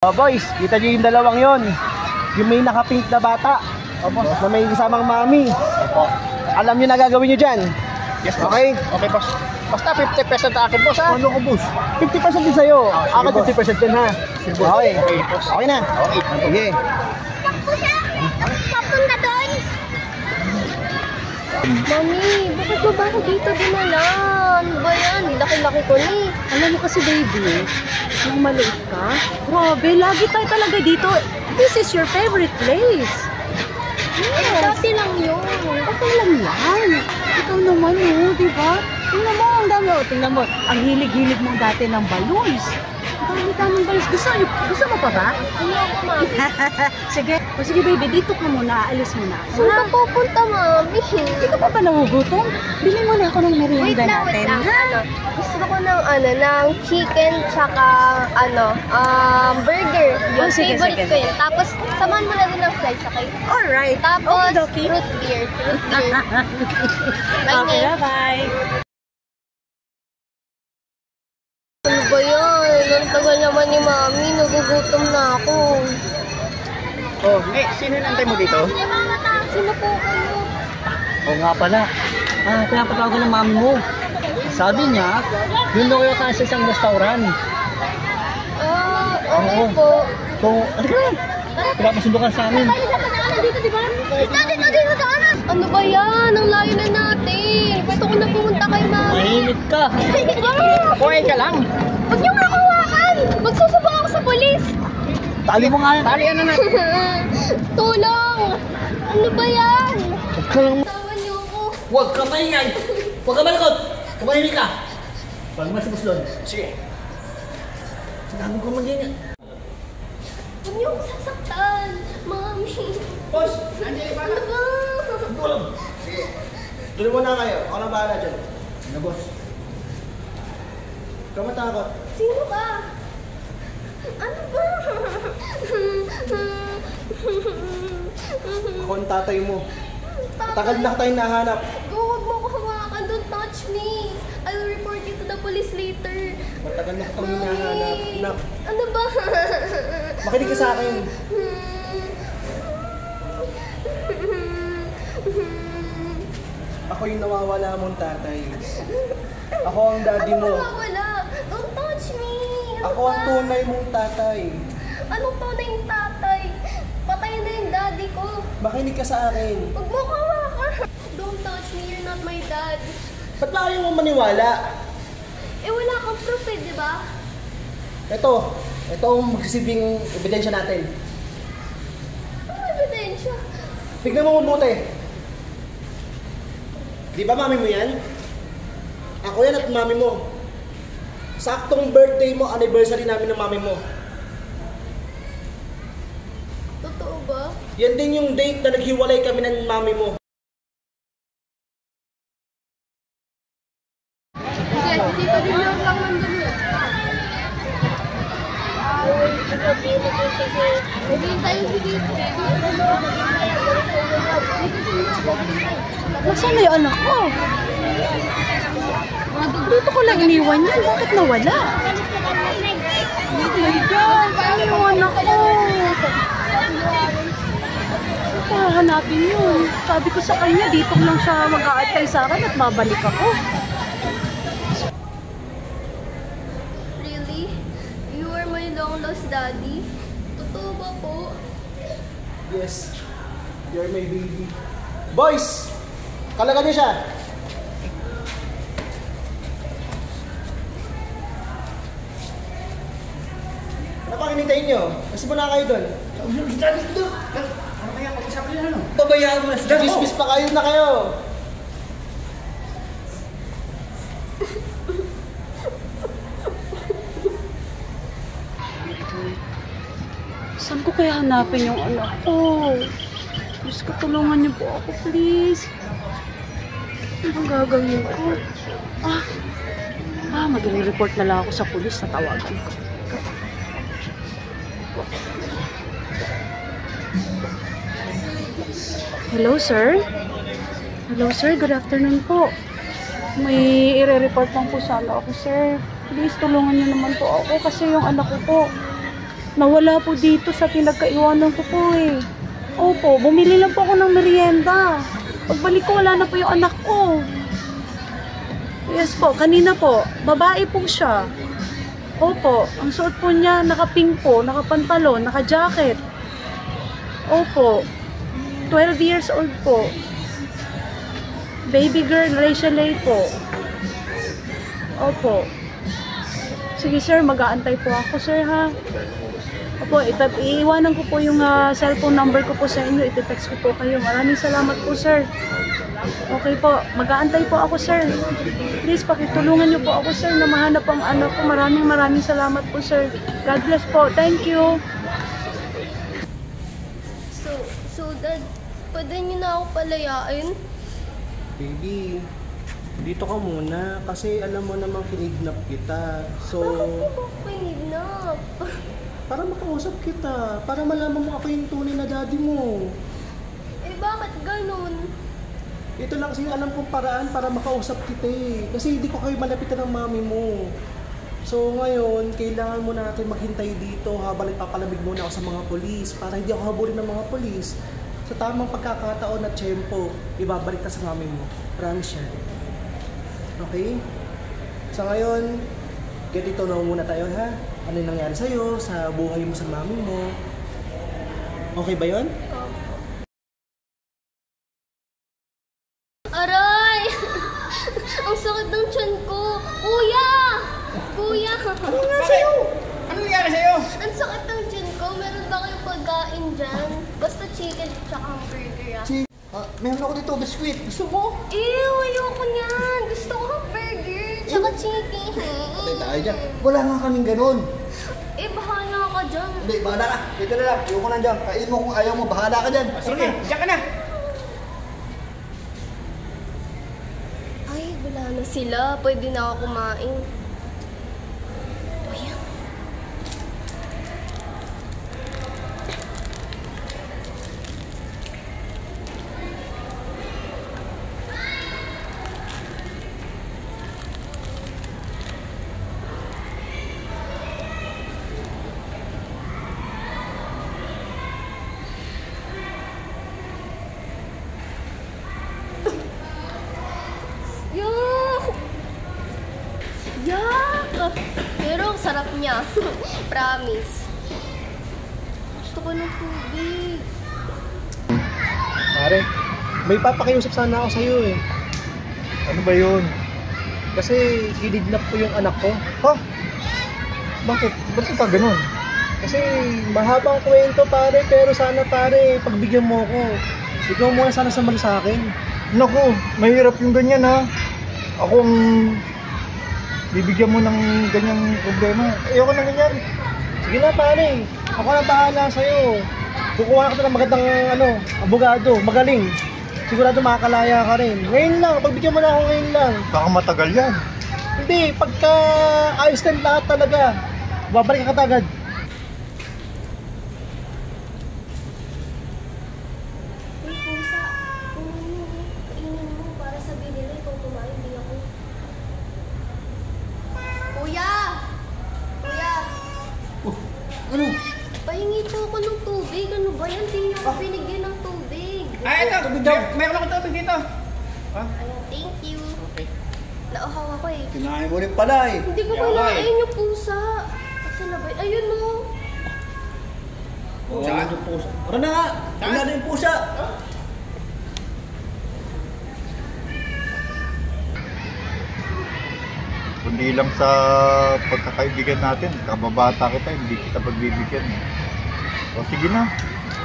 Oh, boys, kita nyo yung dalawang yon. Yung may naka-pink na bata. Opo. Na may kasamang mami. Opo. Alam nyo na gagawin nyo dyan? Yes, boss. Okay? Okay, boss. Basta 50% sa akin, boss, ha? Ano ko, boss? 50% din sa'yo. Ako 50% din, ha? Okay. Okay, boss. Okay na? Okay. Sige. Papunta doon. Mami, bakit mo ba ako dito dinala? Ano ba yan? Laki-laki ko ni. Alam mo kasi baby, nung maliit ka, grabe, lagi tayo talaga dito. This is your favorite place. Yes. Dati lang yun. Okay lang yan. Ikaw naman di ba? Tingnan mo, ang dami. Tingnan mo, ang hilig-hilig mo dati ng balloons. Ang dami balloons. Gusto mo pa ba? Ano ako, mami? Sige. O sige baby, dito ka muna. Aalis mo na. Saan ka pupunta, mami? Hindi ka pa ba nagugutom? Bili mo na ako ng merienda natin. Wait lang. Gusto ko ng chicken tsaka burger. Yung sige, favorite sige. ko yun. Tapos, samahan mo na din ng fries, okay? Alright. Tapos, Okay. root beer. Okay, bye-bye. Ano ba yan? Ang tagal naman ni mami. Nagugutom na ako. Oh, sino nantay mo dito? Sino po kayo? Oo nga pala. Pinapatawagan ng mami mo. Sabi niya, yun daw kayo sa isang restaurant. Okay po. So, ano ka? Pinapasundo ka sa amin. Dito, di ba? Dito, daanan! Ano ba yan? Ang layo na natin. Gusto ko na pumunta kay mami. Mahimik ka. Kumain ka lang. Huwag niyo nga kawakan! Magsusubok ako sa polis! Tali mo nga. Talian na natin. Tulong! Ano ba yan? Huwag ka lang. Tawan niyo ako. Huwag ka maingay. Huwag ka malikot. Kumahimik ka. Huwag mo si Buslon. Sige. Sinabi ko mag-ingay. Huwag niyo akong sasaktan. Mami. Boss, nandiyan ba? Ano ba? Sige. Tuloy mo na kayo. Ako na bahala dyan. Ano, boss? Ikaw matakot. Sino ka? Ano ba? Ako ang tatay mo. Tagal na tayong nahanap. Huwag mo ako hawakan. Don't touch me. I will report you to the police later. Matagal na kami nahanap. Nak, Ano ba? makinig ka sa akin. Ako yung nawawala mong tatay. Ako ang daddy Ano mo. wala? Don't touch me. Ako ang tunay mong tatay. Anong tunay yung tatay? Patay na yung daddy ko. Makinig ka sa akin. Huwag mo hawakan. Don't touch me. You're not my dad. Ba't ba ayaw mo maniwala? Eh wala kang proof eh, di ba? Ito ang magsisilbing ebidensya natin. Ano ebidensya? Tignan mo mabuti. Di ba mami mo yan? Ako yan at mami mo. Saktong birthday mo, anniversary namin ng mami mo. Totoo ba? Yan din yung date na naghiwalay kami ng mami mo. Sige, dito din lang nandun eh. Magiging tayo dito. Nasaan na yung anak ko? Dito ko lang iniwan yan. Bakit nawala? Oh my God! Saan yung anak ko? Hanapin yun. Sabi ko sa kanya, dito lang siya mag-aatay sa akin at babalik ako. Really? You are my long lost daddy? Totoo ba po? Yes, you're my baby. Boys! Kalagan niyo siya. Ano pang hinitayin niyo? Kasi muna kayo doon. Ano kaya pag-usapan nila, ano? Babayaan mo na sila. Dismiss pa kayo na kayo. Saan ko kaya hanapin yung anak ko? Diyos ko, tulungan niyo po ako, please. Ano bang gagawin ko? Mag-report na lang ako sa pulis na tawagan ko. Hello, sir? Hello, sir. Good afternoon po. May i-report lang po sana ako, sir. Please, tulungan niyo naman po ako kasi yung anak ko po Nawala po dito sa pinagkaiwanan ko po eh. Opo, bumili lang po ako ng merienda. Pagbalik ko, wala na po yung anak ko. Yes po, kanina po, babae po siya. Opo, ang suot po niya, naka-pink po, naka-pantalon, naka-jacket. Opo, 12 years old po. Baby girl, Rachel Lay po. Opo. Sige sir, mag-aantay po ako sir ha. Opo, iiwanan ko po yung cellphone number ko po sa inyo. Iti-text ko po kayo. Maraming salamat po sir. Okay po, mag-aantay po ako sir. Please, pakitulungan niyo po ako sir na mahanap ang anak ko. Maraming salamat po sir. God bless po. Thank you. So dad, pwede niyo na ako palayain? Baby, dito ka muna kasi alam mo namang kinidnap kita. So, Bakit niyo po ako kinidnap? para makausap kita, para malaman mo ako yung tunay na daddy mo. Eh bakit ganun? Ito lang kasi yung alam kong paraan para makausap kita eh. Kasi hindi ko kayo malapitan ng mami mo. So ngayon, kailangan mo natin maghintay dito habang nagpapalamig muna ako sa mga polis para hindi ako habulin ng mga polis. Sa tamang pagkakataon at tiyempo, ibabalik ka sa mami mo. Promise yan. Okay? So ngayon, ganito na muna tayo ha. Ano yung nangyari sa'yo, sa buhay mo sa mami mo. Okay ba yun? Aray! Ang sakit ng tiyan ko! Kuya! Kuya! Ano nga sa'yo? Ano nangyari sa'yo? Ang sakit ng tiyan ko. Meron ba kayong pagkain dyan? Basta chicken at hamburger Meron ako dito, biskuit. Gusto mo? Ew! Ayoko niyan! Gusto ko hamburger tsaka chicken. Patay tayo dyan. Wala nga kaming ganun. Eh, bahala ka dyan. Hindi, bahala ka. Dito na lang. Ayoko na dyan. Kain mo kung ayaw mo. Bahala ka dyan. Sige, diyan ka na. Ay, wala na sila. Pwede na ako kumain. Kuya. Yuck! Yuck! Pero ang sarap niya. Promise. Gusto ko ng tubig. Pare, may papakiusap sana ako sa'yo eh. Ano ba yun? Kasi kinidnap ko yung anak ko. Ha? Bakit? Bakit ka ganun? Kasi mahabang kwento pare, pero sana pare, pagbigyan mo ako. Ikaw muna sana sumali sa akin. Naku, mahirap yung ganyan ha. Akong bibigyan mo ng ganyang problema. Ayoko na ganyan. Sige na pare, ako na bahala sa'yo. Kukuha ka na ng magandang abogado, magaling. Sigurado makakalaya ka rin. Ngayon lang, pagbigyan mo na ako ngayon lang. Baka matagal yan. Hindi, pagka ayos na lahat talaga, babalik ka agad. Uy, pusa. Kainin mo para sabihin nila kung kumain di ako. Kuya! Kuya! Ano? Pahingi po ako ng tubig. Ano ba yan? Di niyo ako binigyan ng tubig. Ay, ito. Tubig daw. Mayroon akong tubig dito. Ayun, thank you. Okay. Nauhaw ako eh. Kinain mo rin pala eh. Hindi ko Yawa kailangan yung pusa. Kasi nabay. Ayun o. Saan yung pusa? Ano na nga? Wala na yung pusa. Kundi lang sa pagkakaibigan natin, kababata kita, hindi kita pagbibigyan. O sige na,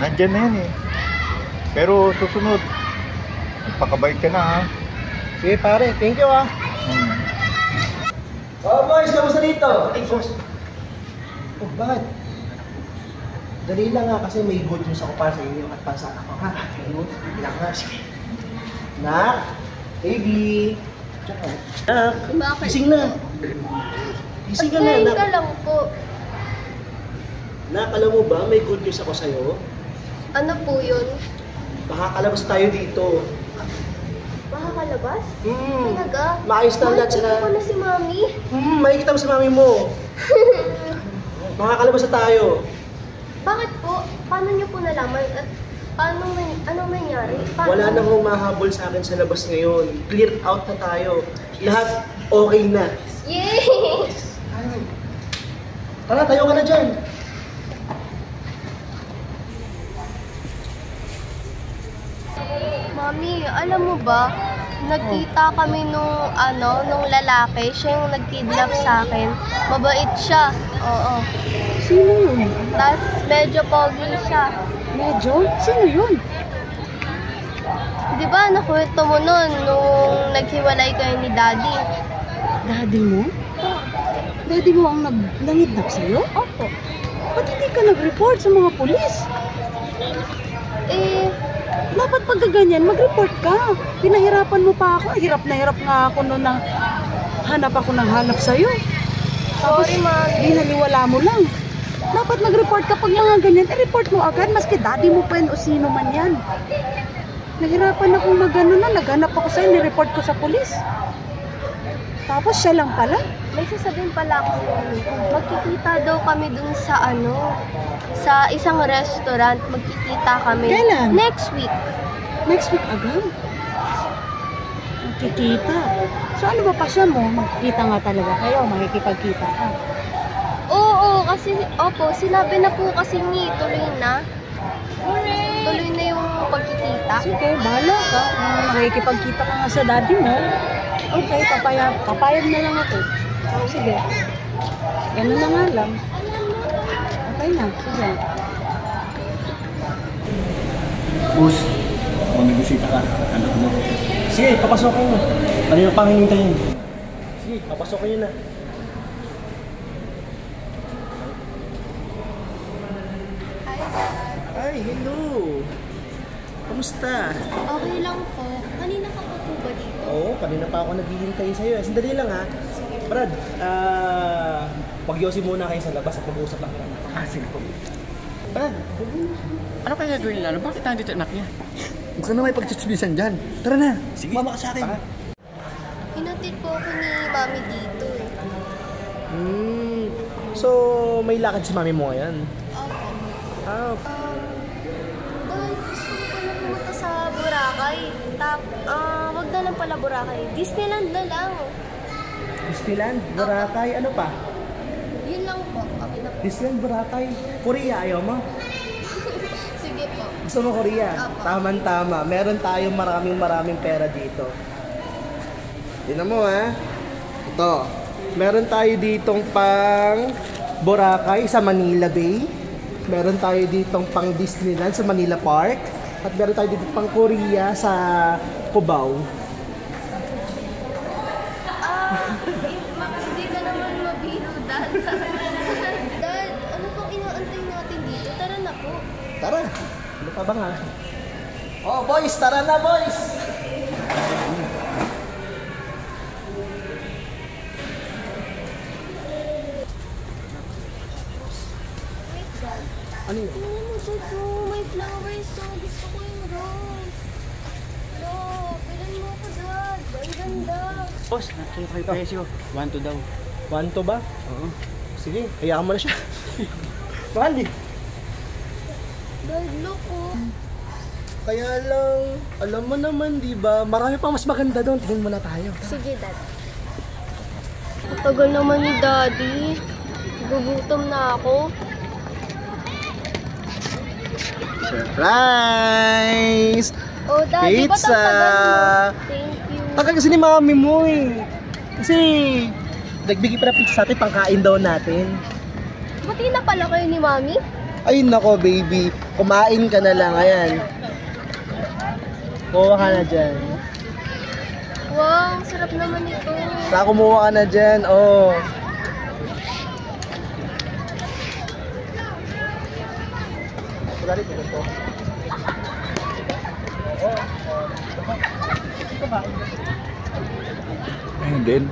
nandyan na yan eh. Pero susunod, magpakabait ka na ha. Sige pare, thank you ah. Oh boys, kamusta dito? Ay, boss. Oh, bakit? Dali lang nga kasi may good news ako para sa inyo at para sa anak ko ha. Ilang nga, sige. Nak, baby. Tsaka, nak, Bakit? gising na. Gising ka na, Pagkain nak. ka lang po. Nak, alam mo ba, may good news ako sa'yo. Ano po yun? Makakalabas tayo dito. Makakalabas? Hmm. Talaga? Maayos na lahat Makikita ko sila. na si Mami. Makikita mo sa mami mo. Makakalabas na tayo. Bakit po? Paano niyo po nalaman? At anong nangyari? Paano? Wala na hong mahabol sa akin sa labas ngayon. Clear out na tayo. Lahat okay na. Yay! Tara, tayo ka na dyan. Mami, alam mo ba? Nagkita kami nung lalaki. Siya yung nag-kidnap sa akin. Mabait siya. Oo. Sino yun? Tapos medyo pogi siya. Medyo? Sino yun? Di ba nakwento mo nun nung naghiwalay kayo ni Daddy? Daddy mo? Daddy mo ang nangidnap sa'yo? Opo. Ba't hindi ka nag-report sa mga pulis? Eh, Dapat pagka ganyan, mag-report ka. Pinahirapan mo pa ako. Hirap na hirap nga ako noon na hanap ako ng hanap sa'yo. Tapos, sorry, Mami. binaliwala mo lang. Dapat mag-report ka pag mga ganyan. I-report mo agad, maski daddy mo pa yun o sino man yan. Nahirapan akong mag-ano na. Naghanap ako sa'yo, ni-report ko sa pulis. Tapos siya lang pala. May sasabihin pala ako sa Mami. Magkikita daw kami dun sa sa isang restaurant. Magkikita kami. Kailan? Next week. Next week agad. Magkikita. So ano ba pasya mo? Magkikita nga talaga kayo. Makikipagkita ka. Oo, kasi, sinabi na po kasi ni, tuloy na. Tuloy na yung pagkikita. Sige, bahala ka. Makikipagkita ka nga sa daddy mo. Okay, papayag na lang ako. Sige. Ganun na nga lang. Okay na, sige. Boss, kung may bisita ka, anak mo. Sige, papasokin mo. Kanina pang hinintayin. Sige, papasokin nyo na. Ay, hello. Kamusta? Okay lang po. Kanina ka pa po ba dito? Oo, kanina pa ako naghihintay sa'yo. Sandali lang ha. Brad, pag-yosi muna kayo sa labas at pag-uusap lang kami. Sige po. Brad, Ano kaya gagawin nila? Bakit nandito anak niya? Huwag na may pagtsitsbisan dyan. Tara na. Sige. mama ka sa akin. Hinatid po ako ni Mami dito eh. So, may lakad si mami mo ngayon? Opo. Ah, Dahil gusto ko pala pumunta sa Boracay. Wag na lang pala Boracay. Disneyland na lang. Disneyland, Boracay, ano pa? Yun lang po. Okay na po. Disneyland, Boracay. Korea, ayaw mo? Sige po. Gusto mo Korea? Apo. Tama-tama. Meron tayong maraming pera dito. Tingnan mo ha. Ito. Meron tayo ditong pang Boracay sa Manila Bay. Meron tayo ditong pang Disneyland sa Manila Park. At meron tayo ditong pang Korea sa Cubao. Hindi ka naman mabiro, Dad. Dad, ano pong inaantay natin dito? Tara na po. Tara. Ano pa ba nga? Oh, boys! Tara na, boys! Wait, Dad. Ano yun? Tingnan mo, Dad, oh, may flowers. So, gusto ko yung rose. Look, bilan mo ako, Dad. Ang ganda. Boss, nakita ko yung presyo. 1-2 daw. 1 ba? Oo. Sige, hayaan mo na siya. Mahal eh. Dad, look, oh. Kaya lang, alam mo naman, di ba? Marami pa mas maganda doon. Tingin muna tayo. Sige, Dad. Tagal naman ni Daddy. Gugutom na ako. Surprise! Oh, Daddy, ba't ang Pizza! tagal mo? Thank you. Tagal kasi ni mami mo eh. Kasi, nagbigay pa na pizza sa atin, pangkain daw natin. Buti na pala kayo ni Mami? Ay nako baby, kumain ka na lang, ayan. Kuha ka na dyan. Wow, sarap naman ito. Saka kumuha ka na dyan, oh. Pagkali ko ito. Ayun din.